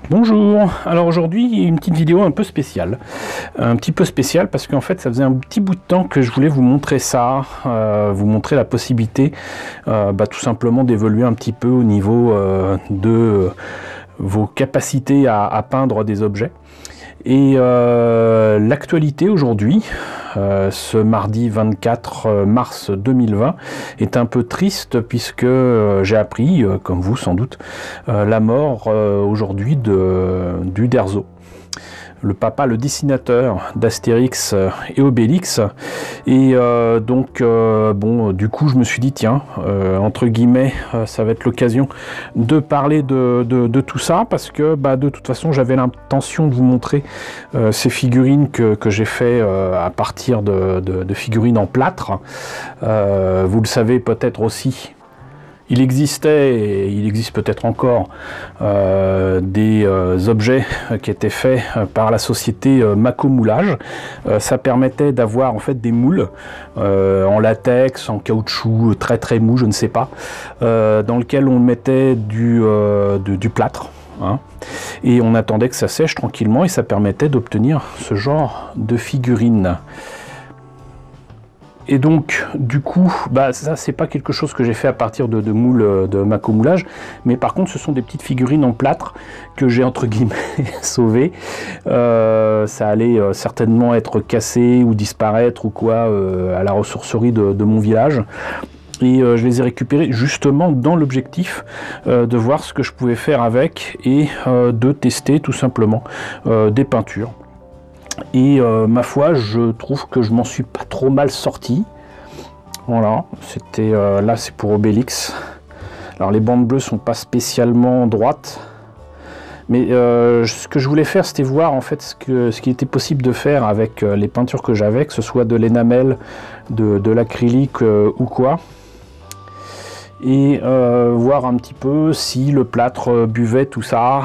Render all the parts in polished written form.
Bonjour, alors aujourd'hui une petite vidéo un peu spéciale, parce qu'en fait ça faisait un petit bout de temps que je voulais vous montrer ça, vous montrer la possibilité tout simplement d'évoluer un petit peu au niveau de vos capacités à peindre des objets. Et l'actualité aujourd'hui, ce mardi 24 mars 2020, est un peu triste puisque j'ai appris, comme vous sans doute, la mort aujourd'hui d'Uderzo. Le papa, le dessinateur d'Astérix et Obélix. Et du coup, je me suis dit, tiens, entre guillemets, ça va être l'occasion de parler de tout ça, parce que de toute façon, j'avais l'intention de vous montrer ces figurines que j'ai fait à partir de figurines en plâtre. Vous le savez peut-être aussi. Il existait, et il existe peut-être encore, des objets qui étaient faits par la société Mako Moulage. Ça permettait d'avoir en fait des moules en latex, en caoutchouc très très mou, je ne sais pas, dans lequel on mettait du plâtre. Et on attendait que ça sèche tranquillement et ça permettait d'obtenir ce genre de figurines. Et donc, du coup, ça c'est pas quelque chose que j'ai fait à partir de moules de Mako Moulage, mais par contre ce sont des petites figurines en plâtre que j'ai entre guillemets sauvées. Ça allait certainement être cassé ou disparaître ou quoi à la ressourcerie de mon village. Et je les ai récupérés justement dans l'objectif de voir ce que je pouvais faire avec et de tester tout simplement des peintures. Et ma foi, je trouve que je m'en suis pas trop mal sorti. Voilà, c'était là c'est pour Obélix. Alors les bandes bleues sont pas spécialement droites, mais ce que je voulais faire, c'était voir en fait ce qui était possible de faire avec les peintures que j'avais, que ce soit de l'énamel, de l'acrylique ou quoi. Et voir un petit peu si le plâtre buvait tout ça,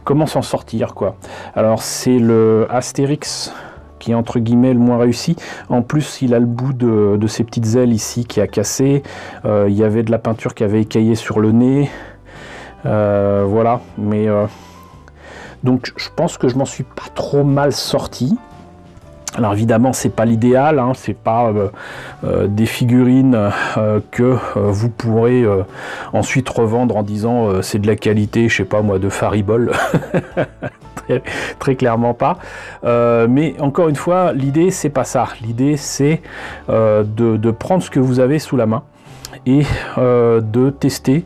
comment s'en sortir quoi. Alors c'est le Astérix qui est entre guillemets le moins réussi. En plus il a le bout de ses petites ailes ici qui a cassé, il y avait de la peinture qui avait écaillé sur le nez, voilà, mais donc je pense que je m'en suis pas trop mal sorti. Alors évidemment c'est pas l'idéal, c'est pas des figurines que vous pourrez ensuite revendre en disant c'est de la qualité, je sais pas moi, de Faribol. très clairement pas. Mais encore une fois, l'idée c'est pas ça. L'idée c'est de prendre ce que vous avez sous la main et de tester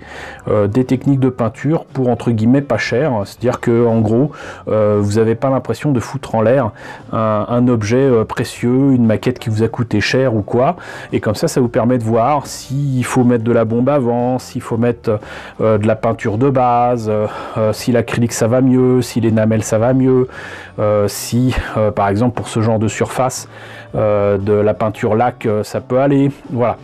des techniques de peinture pour entre guillemets pas cher, c'est-à-dire que en gros vous n'avez pas l'impression de foutre en l'air un objet précieux, une maquette qui vous a coûté cher ou quoi, et comme ça vous permet de voir s'il faut mettre de la bombe avant, s'il faut mettre de la peinture de base, si l'acrylique ça va mieux, si l'énamel ça va mieux, si par exemple pour ce genre de surface de la peinture laque ça peut aller, voilà.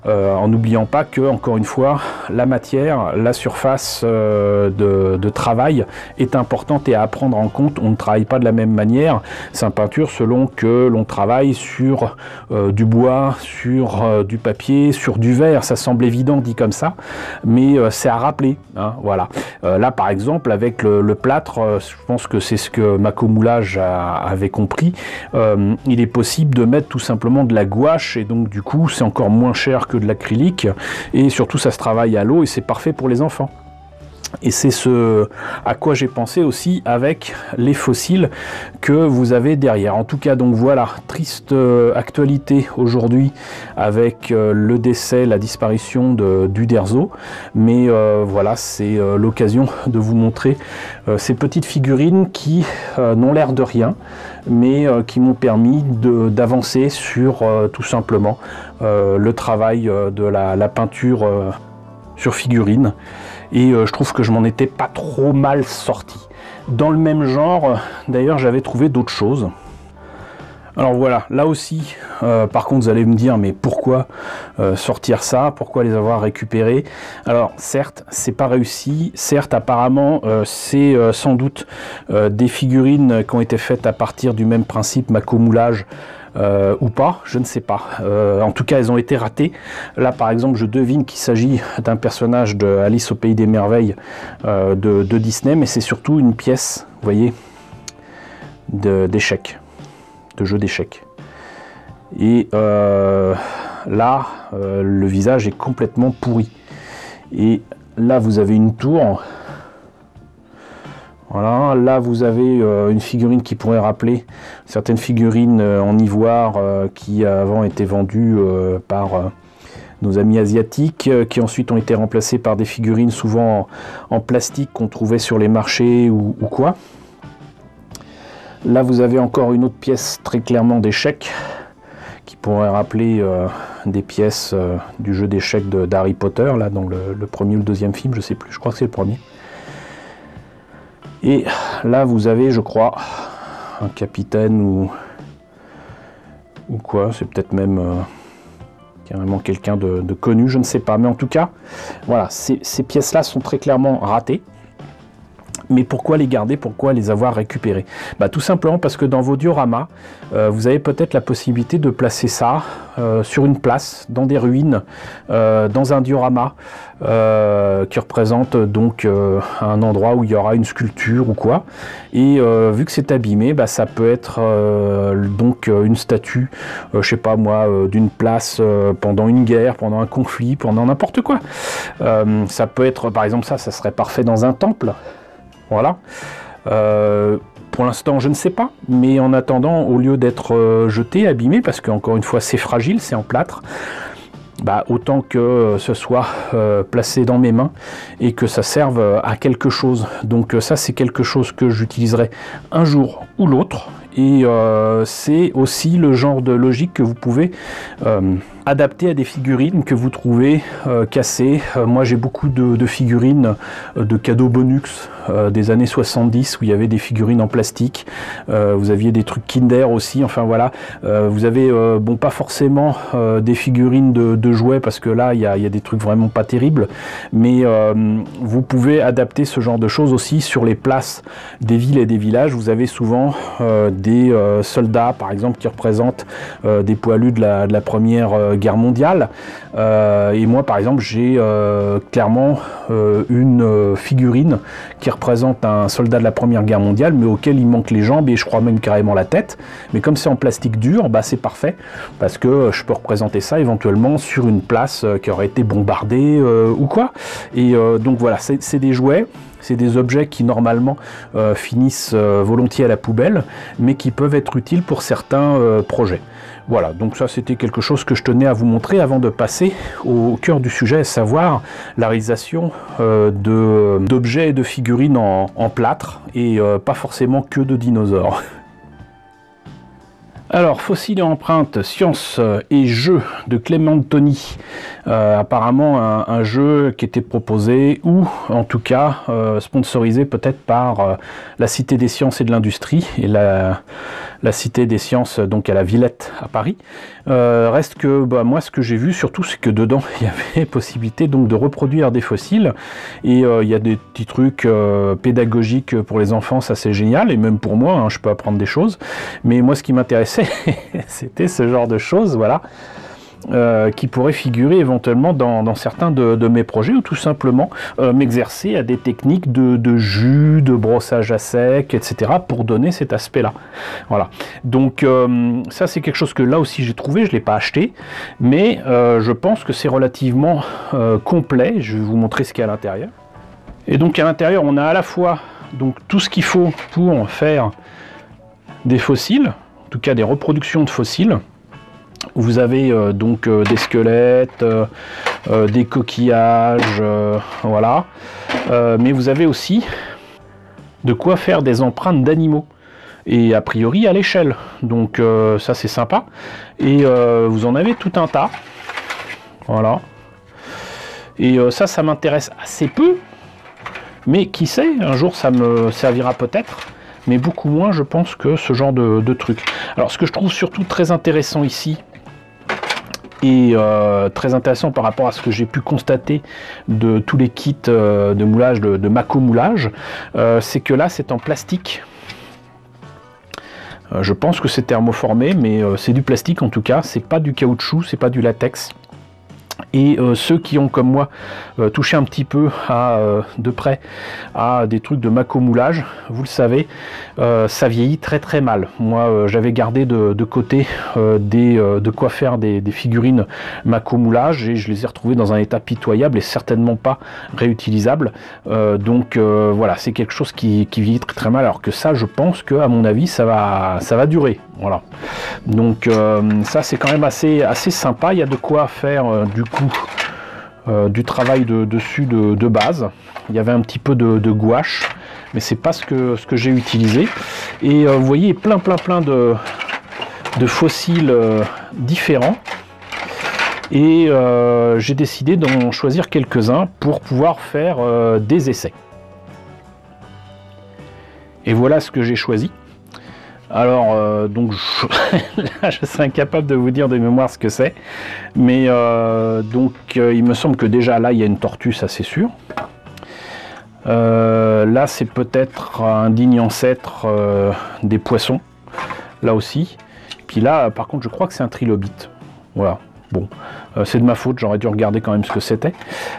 En n'oubliant pas que, encore une fois, la matière, la surface de travail est importante et à prendre en compte. On ne travaille pas de la même manière sa peinture selon que l'on travaille sur du bois, sur du papier, sur du verre. Ça semble évident dit comme ça, mais c'est à rappeler. Voilà. Là, par exemple, avec le plâtre, je pense que c'est ce que Mako Moulage avait compris. Il est possible de mettre tout simplement de la gouache et donc du coup, c'est encore moins cher que de l'acrylique et surtout ça se travaille à l'eau et c'est parfait pour les enfants. Et c'est ce à quoi j'ai pensé aussi avec les fossiles que vous avez derrière. En tout cas, donc voilà, triste actualité aujourd'hui avec le décès, la disparition d'Uderzo. Mais voilà, c'est l'occasion de vous montrer ces petites figurines qui n'ont l'air de rien, mais qui m'ont permis d'avancer sur tout simplement le travail de la peinture sur figurine. Et je trouve que je m'en étais pas trop mal sorti. Dans le même genre, d'ailleurs, j'avais trouvé d'autres choses. Alors voilà, là aussi, par contre, vous allez me dire, mais pourquoi sortir ça? Pourquoi les avoir récupérés? Alors, certes, c'est pas réussi. Certes, apparemment, c'est sans doute des figurines qui ont été faites à partir du même principe Mako Moulage ou pas, je ne sais pas. En tout cas, elles ont été ratées. Là, par exemple, je devine qu'il s'agit d'un personnage de Alice au Pays des Merveilles de Disney, mais c'est surtout une pièce, vous voyez, d'échecs, de jeu d'échecs. Et là, le visage est complètement pourri. Et là, vous avez une tour. Voilà, là vous avez une figurine qui pourrait rappeler certaines figurines en ivoire qui avant étaient vendues par nos amis asiatiques, qui ensuite ont été remplacées par des figurines souvent en plastique qu'on trouvait sur les marchés ou quoi. Là vous avez encore une autre pièce très clairement d'échecs qui pourrait rappeler des pièces du jeu d'échecs d'Harry Potter, là dans le premier ou le deuxième film, je sais plus, je crois que c'est le premier. Et là, vous avez, je crois, un capitaine ou quoi, c'est peut-être même carrément quelqu'un de connu, je ne sais pas. Mais en tout cas, voilà, ces pièces-là sont très clairement ratées. Mais pourquoi les garder? Pourquoi les avoir récupérées? Bah, tout simplement parce que dans vos dioramas, vous avez peut-être la possibilité de placer ça sur une place, dans des ruines, dans un diorama qui représente donc un endroit où il y aura une sculpture ou quoi. Et vu que c'est abîmé, bah, ça peut être donc une statue, je sais pas moi, d'une place pendant une guerre, pendant un conflit, pendant n'importe quoi. Ça peut être, par exemple, ça serait parfait dans un temple. Voilà. Pour l'instant, je ne sais pas, mais en attendant, au lieu d'être jeté, abîmé, parce qu'encore une fois, c'est fragile, c'est en plâtre, bah, autant que ce soit placé dans mes mains et que ça serve à quelque chose. Donc ça, c'est quelque chose que j'utiliserai un jour ou l'autre. Et c'est aussi le genre de logique que vous pouvez adapter à des figurines que vous trouvez cassées. Moi j'ai beaucoup de figurines de cadeaux bonus des années 70 où il y avait des figurines en plastique. Vous aviez des trucs Kinder aussi, enfin voilà. Vous avez, bon, pas forcément des figurines de jouets parce que là il y a des trucs vraiment pas terribles, mais vous pouvez adapter ce genre de choses aussi sur les places des villes et des villages. Vous avez souvent des soldats par exemple qui représentent des poilus de la Première Guerre mondiale, et moi par exemple j'ai clairement une figurine qui représente un soldat de la Première Guerre mondiale mais auquel il manque les jambes et je crois même carrément la tête, mais comme c'est en plastique dur, bah c'est parfait parce que je peux représenter ça éventuellement sur une place qui aurait été bombardée ou quoi. Et donc voilà, c'est des jouets. C'est des objets qui normalement finissent volontiers à la poubelle, mais qui peuvent être utiles pour certains projets. Voilà, donc ça c'était quelque chose que je tenais à vous montrer avant de passer au cœur du sujet, à savoir la réalisation d'objets et de figurines en plâtre, et pas forcément que de dinosaures. Alors, Fossiles et empreintes, sciences et jeux de Clément Tony. Apparemment un jeu qui était proposé, ou en tout cas sponsorisé peut-être par la Cité des Sciences et de l'Industrie, et la Cité des Sciences donc à la Villette à Paris. Reste que bah, moi ce que j'ai vu surtout c'est que dedans il y avait possibilité donc de reproduire des fossiles, et il y a des petits trucs pédagogiques pour les enfants, ça c'est génial, et même pour moi hein, je peux apprendre des choses, mais moi ce qui m'intéressait c'était ce genre de choses, voilà. Qui pourrait figurer éventuellement dans certains de mes projets, ou tout simplement m'exercer à des techniques de jus, de brossage à sec, etc. pour donner cet aspect-là. Voilà. Donc ça c'est quelque chose que là aussi j'ai trouvé, je ne l'ai pas acheté, mais je pense que c'est relativement complet. Je vais vous montrer ce qu'il y a à l'intérieur. Et donc à l'intérieur on a à la fois donc, tout ce qu'il faut pour faire des fossiles, en tout cas des reproductions de fossiles. Vous avez donc des squelettes, des coquillages, voilà. Mais vous avez aussi de quoi faire des empreintes d'animaux. Et a priori à l'échelle. Donc ça c'est sympa. Et vous en avez tout un tas. Voilà. Et ça m'intéresse assez peu. Mais qui sait, un jour ça me servira peut-être. Mais beaucoup moins je pense que ce genre de truc. Alors ce que je trouve surtout très intéressant ici, et très intéressant par rapport à ce que j'ai pu constater de tous les kits de moulage, de Mako moulage, c'est que là c'est en plastique. Je pense que c'est thermoformé, mais c'est du plastique en tout cas, c'est pas du caoutchouc, c'est pas du latex. Et ceux qui ont comme moi touché un petit peu de près à des trucs de macomoulage, vous le savez, ça vieillit très très mal. Moi j'avais gardé de côté de quoi faire des figurines macomoulage et je les ai retrouvées dans un état pitoyable et certainement pas réutilisables. Donc voilà, c'est quelque chose qui vieillit très très mal, alors que ça je pense que à mon avis ça va durer. Voilà. Donc ça c'est quand même assez sympa, il y a de quoi faire du coup du travail dessus de base. Il y avait un petit peu de gouache, mais c'est pas ce que j'ai utilisé. Et vous voyez plein de fossiles différents. Et j'ai décidé d'en choisir quelques-uns pour pouvoir faire des essais. Et voilà ce que j'ai choisi. Alors, donc, là, je serais incapable de vous dire de mémoire ce que c'est. Mais, il me semble que déjà, là, il y a une tortue, ça c'est sûr. Là, c'est peut-être un digne ancêtre des poissons. Là aussi. Puis là, par contre, je crois que c'est un trilobite. Voilà. Bon, c'est de ma faute, j'aurais dû regarder quand même ce que c'était.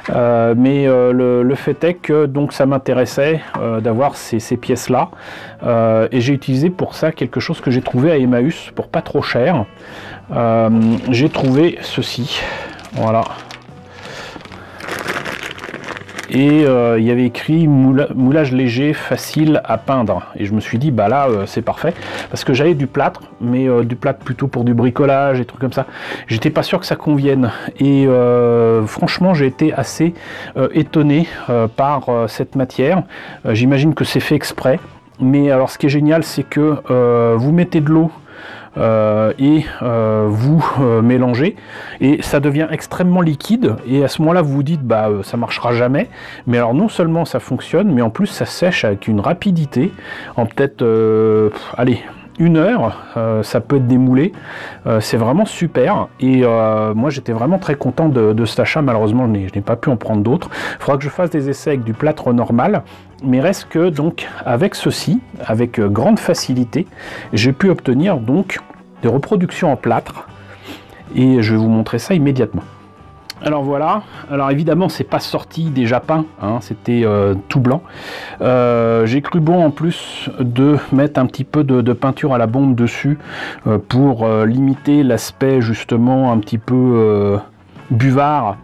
Mais le fait est que donc ça m'intéressait d'avoir ces pièces-là. Et j'ai utilisé pour ça quelque chose que j'ai trouvé à Emmaüs pour pas trop cher. J'ai trouvé ceci. Voilà. Et il y avait écrit moulage léger, facile à peindre. Et je me suis dit, bah là, c'est parfait. Parce que j'avais du plâtre, mais du plâtre plutôt pour du bricolage et trucs comme ça. J'étais pas sûr que ça convienne. Et franchement, j'ai été assez étonné par cette matière. J'imagine que c'est fait exprès. Mais alors, ce qui est génial, c'est que vous mettez de l'eau vous mélangez et ça devient extrêmement liquide et à ce moment là vous vous dites bah ça marchera jamais, mais alors non seulement ça fonctionne mais en plus ça sèche avec une rapidité en peut-être allez 1 heure, ça peut être démoulé, c'est vraiment super et moi j'étais vraiment très content de cet achat. Malheureusement je n'ai pas pu en prendre d'autres, il faudra que je fasse des essais avec du plâtre normal, mais reste que donc avec ceci, avec grande facilité, j'ai pu obtenir donc des reproductions en plâtre et je vais vous montrer ça immédiatement. Alors voilà, alors évidemment c'est pas sorti déjà peint, hein, c'était tout blanc. J'ai cru bon en plus de mettre un petit peu de peinture à la bombe dessus pour limiter l'aspect justement un petit peu buvard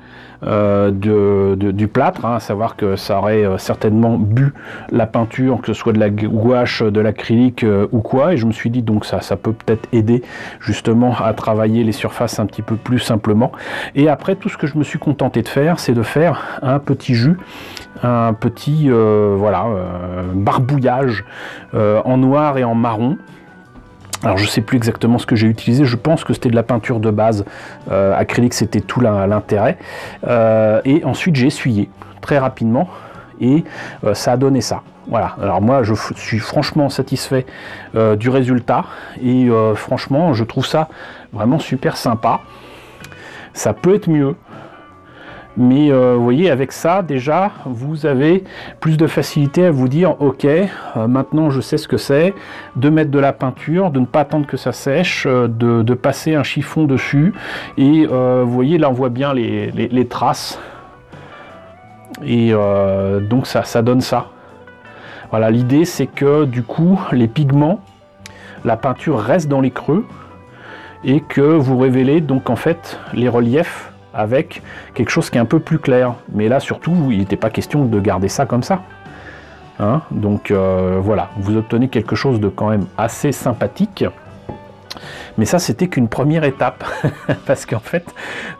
du plâtre, hein, à savoir que ça aurait certainement bu la peinture, que ce soit de la gouache, de l'acrylique ou quoi, et je me suis dit donc ça peut peut-être aider justement à travailler les surfaces un petit peu plus simplement. Et après tout ce que je me suis contenté de faire, c'est de faire un petit jus, un petit barbouillage en noir et en marron. Alors je sais plus exactement ce que j'ai utilisé, je pense que c'était de la peinture de base, acrylique c'était tout l'intérêt, et ensuite j'ai essuyé très rapidement et ça a donné ça. Voilà, alors moi je suis franchement satisfait du résultat et franchement je trouve ça vraiment super sympa. Ça peut être mieux. Mais vous voyez, avec ça, déjà, vous avez plus de facilité à vous dire, ok, maintenant je sais ce que c'est, de mettre de la peinture, de ne pas attendre que ça sèche, de passer un chiffon dessus. Et vous voyez, là on voit bien les traces. Et donc ça donne ça. Voilà, l'idée c'est que du coup, les pigments, la peinture reste dans les creux et que vous révélez donc en fait les reliefs avec quelque chose qui est un peu plus clair. Mais là surtout il n'était pas question de garder ça comme ça, hein, donc voilà, vous obtenez quelque chose de quand même assez sympathique. Mais ça c'était qu'une première étape parce qu'en fait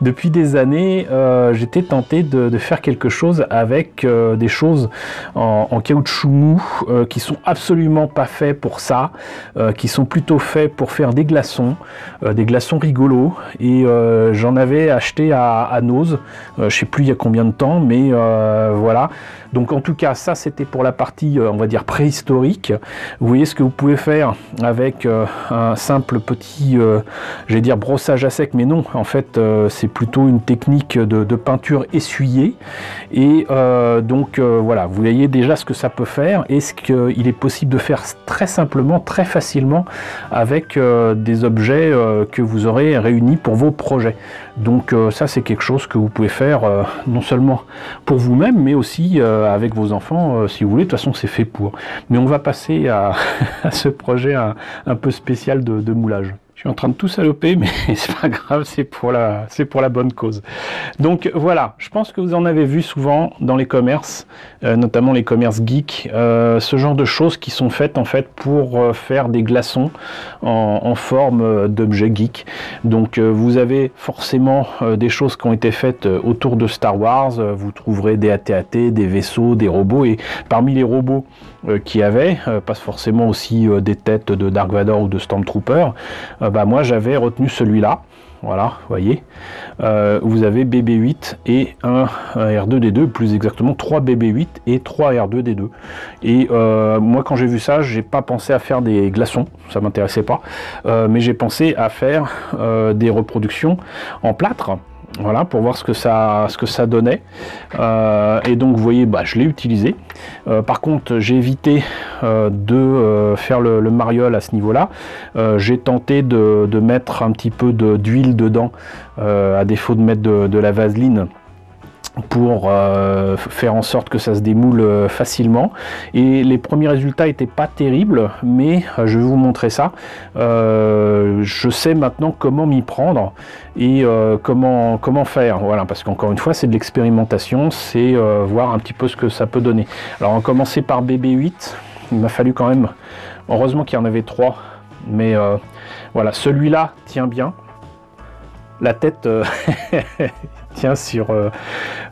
depuis des années j'étais tenté de faire quelque chose avec des choses en caoutchouc mou qui sont absolument pas faits pour ça, qui sont plutôt faits pour faire des glaçons rigolos, et j'en avais acheté à Nose, je sais plus il y a combien de temps, mais voilà. Donc en tout cas ça c'était pour la partie on va dire préhistorique. Vous voyez ce que vous pouvez faire avec un simple petit, j'allais dire brossage à sec, mais non, en fait c'est plutôt une technique de peinture essuyée. Et donc voilà, vous voyez déjà ce que ça peut faire et ce qu'il est possible de faire très simplement, très facilement avec des objets que vous aurez réunis pour vos projets. Donc ça c'est quelque chose que vous pouvez faire non seulement pour vous-même, mais aussi avec vos enfants si vous voulez. De toute façon c'est fait pour. Mais on va passer à, à ce projet un peu spécial de moulage. Je suis en train de tout saloper, mais c'est pas grave, c'est pour la bonne cause. Donc voilà, je pense que vous en avez vu souvent dans les commerces, notamment les commerces geeks, ce genre de choses qui sont faites en fait pour faire des glaçons en forme d'objets geeks. Donc vous avez forcément des choses qui ont été faites autour de Star Wars, vous trouverez des AT-AT, des vaisseaux, des robots, et parmi les robots qu'il y avait, pas forcément aussi des têtes de Dark Vador ou de Stormtrooper, bah moi j'avais retenu celui-là, voilà, vous voyez, vous avez BB-8 et un R2-D2, plus exactement 3 BB-8 et 3 R2-D2. Et moi quand j'ai vu ça, j'ai pas pensé à faire des glaçons, ça m'intéressait pas, mais j'ai pensé à faire des reproductions en plâtre. Voilà, pour voir ce que ça donnait. Et donc vous voyez, bah, je l'ai utilisé. Par contre, j'ai évité de faire le mariole à ce niveau-là. J'ai tenté de mettre un petit peu d'huile dedans, à défaut de mettre de la vaseline, pour faire en sorte que ça se démoule facilement. Et les premiers résultats n'étaient pas terribles, mais je vais vous montrer ça. Je sais maintenant comment m'y prendre et comment faire, voilà, parce qu'encore une fois c'est de l'expérimentation, c'est voir un petit peu ce que ça peut donner. Alors on va commencer par BB-8. Il m'a fallu quand même, heureusement qu'il y en avait 3, mais voilà, celui-là tient bien. La tête tient sur,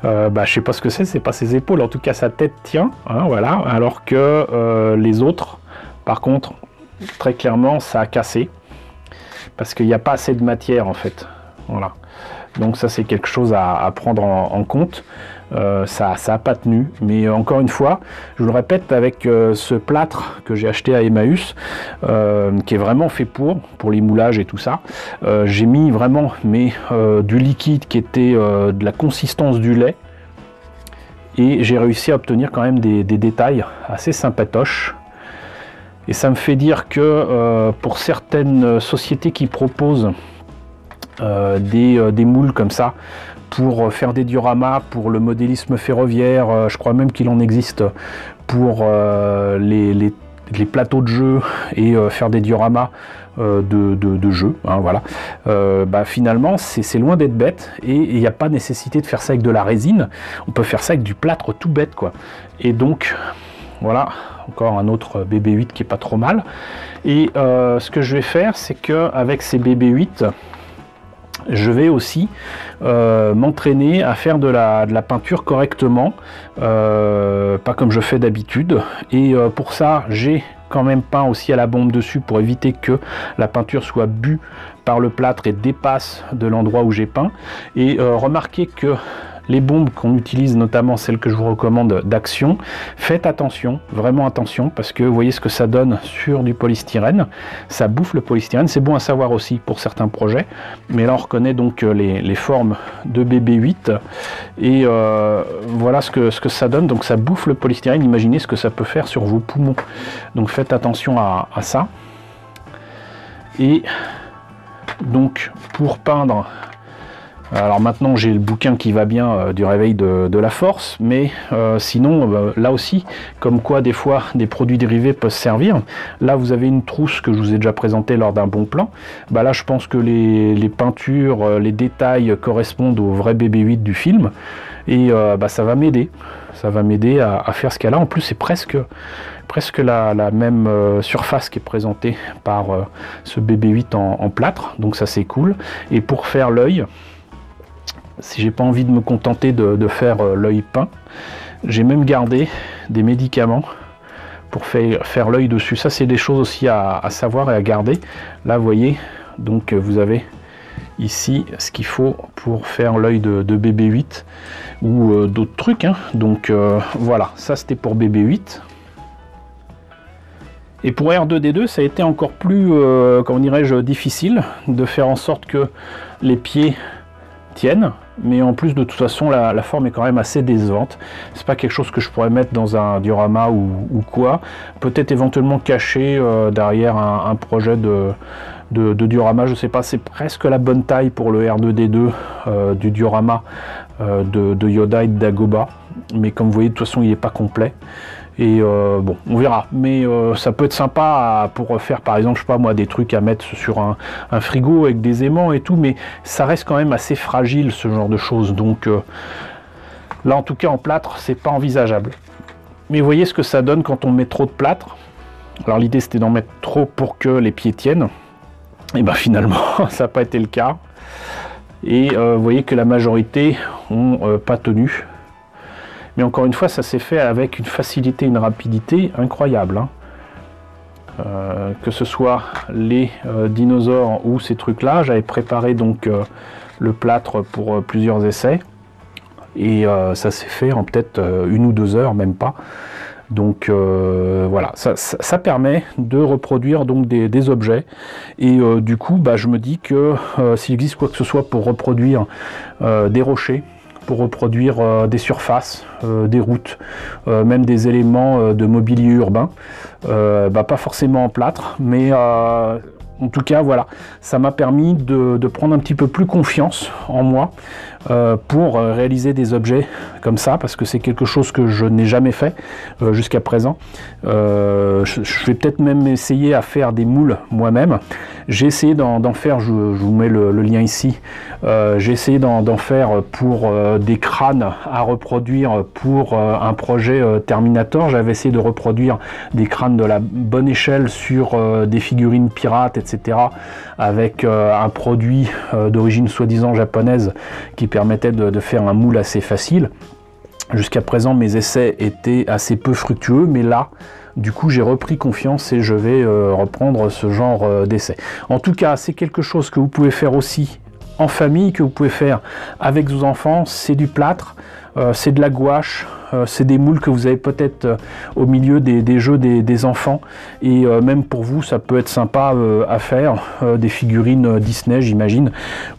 bah, je sais pas ce que c'est pas ses épaules, en tout cas sa tête tient, hein, voilà, alors que les autres, par contre, très clairement, ça a cassé, parce qu'il n'y a pas assez de matière en fait, voilà. Donc ça c'est quelque chose à prendre en compte. Ça n'a pas tenu, mais encore une fois, je vous le répète, avec ce plâtre que j'ai acheté à Emmaüs, qui est vraiment fait pour les moulages et tout ça, j'ai mis vraiment du liquide qui était de la consistance du lait, et j'ai réussi à obtenir quand même des détails assez sympatoches. Et ça me fait dire que pour certaines sociétés qui proposent des moules comme ça, pour faire des dioramas, pour le modélisme ferroviaire, je crois même qu'il en existe pour les plateaux de jeux et faire des dioramas de jeux, hein, voilà. Bah, finalement c'est loin d'être bête, et il n'y a pas nécessité de faire ça avec de la résine, on peut faire ça avec du plâtre tout bête quoi. Et donc voilà, encore un autre BB-8 qui est pas trop mal. Et ce que je vais faire, c'est que avec ces BB-8, je vais aussi m'entraîner à faire de la peinture correctement, pas comme je fais d'habitude. Et pour ça, j'ai quand même peint aussi à la bombe dessus pour éviter que la peinture soit bue par le plâtre et dépasse de l'endroit où j'ai peint. Et remarquez que les bombes qu'on utilise, notamment celles que je vous recommande d'Action, faites attention, vraiment attention, parce que vous voyez ce que ça donne sur du polystyrène, ça bouffe le polystyrène. C'est bon à savoir aussi pour certains projets, mais là on reconnaît donc les formes de BB-8, et voilà ce que ça donne. Donc ça bouffe le polystyrène, imaginez ce que ça peut faire sur vos poumons, donc faites attention à ça. Et donc pour peindre, alors maintenant j'ai le bouquin qui va bien du réveil de la force, mais sinon là aussi, comme quoi des fois des produits dérivés peuvent servir. Là vous avez une trousse que je vous ai déjà présentée lors d'un bon plan. Bah là je pense que les peintures, les détails correspondent au vrai BB-8 du film, et bah, ça va m'aider à faire ce cas là. En plus c'est presque la même surface qui est présentée par ce BB-8 en plâtre, donc ça c'est cool. Et pour faire l'œil, si j'ai pas envie de me contenter de faire l'œil peint, j'ai même gardé des médicaments pour faire l'œil dessus. Ça c'est des choses aussi à savoir et à garder. Là vous voyez, donc vous avez ici ce qu'il faut pour faire l'œil de BB-8 ou d'autres trucs, hein. Donc voilà, ça c'était pour BB-8. Et pour R2D2, ça a été encore plus, comment dirais-je, difficile de faire en sorte que les pieds tiennent, mais en plus de toute façon la forme est quand même assez décevante. C'est pas quelque chose que je pourrais mettre dans un diorama ou quoi, peut-être éventuellement caché derrière un projet de diorama, je sais pas. C'est presque la bonne taille pour le R2D2 du diorama de Yoda et de Dagobah, mais comme vous voyez de toute façon il n'est pas complet. Et bon, on verra, mais ça peut être sympa pour faire par exemple, je sais pas moi, des trucs à mettre sur un frigo avec des aimants et tout, mais ça reste quand même assez fragile ce genre de choses, donc là en tout cas en plâtre c'est pas envisageable. Mais vous voyez ce que ça donne quand on met trop de plâtre. Alors l'idée c'était d'en mettre trop pour que les pieds tiennent, et ben finalement ça n'a pas été le cas, et vous voyez que la majorité ont pas tenu. Mais encore une fois, ça s'est fait avec une facilité, une rapidité incroyable. Hein. Que ce soit les dinosaures ou ces trucs-là, j'avais préparé donc le plâtre pour plusieurs essais. Et ça s'est fait en peut-être 1 ou 2 heures, même pas. Donc voilà, ça permet de reproduire donc des objets. Et du coup, bah, je me dis que s'il existe quoi que ce soit pour reproduire des rochers, pour reproduire des surfaces, des routes, même des éléments de mobilier urbain, bah, pas forcément en plâtre, mais en tout cas voilà, ça m'a permis de prendre un petit peu plus confiance en moi pour réaliser des objets comme ça, parce que c'est quelque chose que je n'ai jamais fait jusqu'à présent. Je vais peut-être même essayer à faire des moules moi-même. J'ai essayé d'en faire, je vous mets le lien ici, j'ai essayé d'en faire pour des crânes à reproduire pour un projet Terminator. J'avais essayé de reproduire des crânes de la bonne échelle sur des figurines pirates, etc., avec un produit d'origine soi-disant japonaise qui permettait de faire un moule assez facile. Jusqu'à présent, mes essais étaient assez peu fructueux, mais là, du coup, j'ai repris confiance et je vais reprendre ce genre d'essai. En tout cas, c'est quelque chose que vous pouvez faire aussi en famille, que vous pouvez faire avec vos enfants. C'est du plâtre, c'est de la gouache, c'est des moules que vous avez peut-être au milieu des jeux des enfants, et même pour vous ça peut être sympa à faire, des figurines Disney j'imagine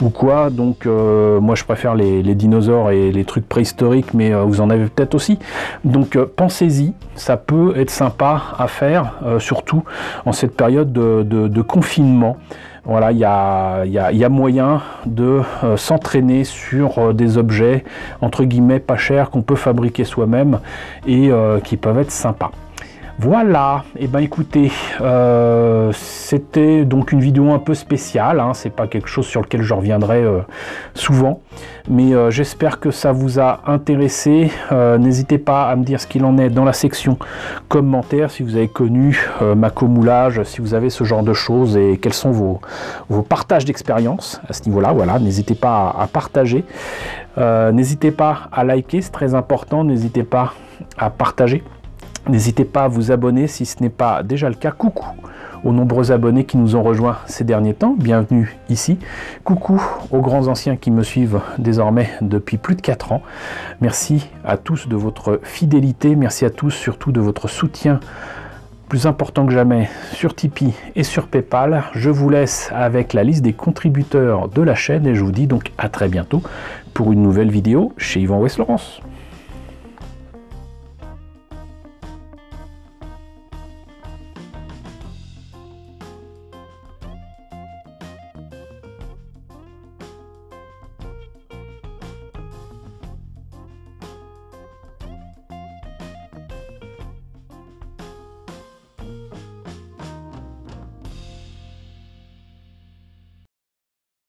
ou quoi. Donc moi je préfère les dinosaures et les trucs préhistoriques, mais vous en avez peut-être aussi, donc pensez-y, ça peut être sympa à faire, surtout en cette période de confinement. Voilà, il y a moyen de s'entraîner sur des objets entre guillemets pas chers qu'on peut fabriquer soi-même et qui peuvent être sympas. Voilà, et ben écoutez, c'était donc une vidéo un peu spéciale, hein, c'est pas quelque chose sur lequel je reviendrai souvent, mais j'espère que ça vous a intéressé. N'hésitez pas à me dire ce qu'il en est dans la section commentaires, si vous avez connu ma comoulage, si vous avez ce genre de choses et quels sont vos partages d'expérience à ce niveau-là. Voilà, n'hésitez pas à partager, n'hésitez pas à liker, c'est très important, n'hésitez pas à partager. N'hésitez pas à vous abonner si ce n'est pas déjà le cas. Coucou aux nombreux abonnés qui nous ont rejoints ces derniers temps. Bienvenue ici. Coucou aux grands anciens qui me suivent désormais depuis plus de 4 ans. Merci à tous de votre fidélité. Merci à tous surtout de votre soutien plus important que jamais sur Tipeee et sur Paypal. Je vous laisse avec la liste des contributeurs de la chaîne et je vous dis donc à très bientôt pour une nouvelle vidéo chez Yvan Ouest-Laurence.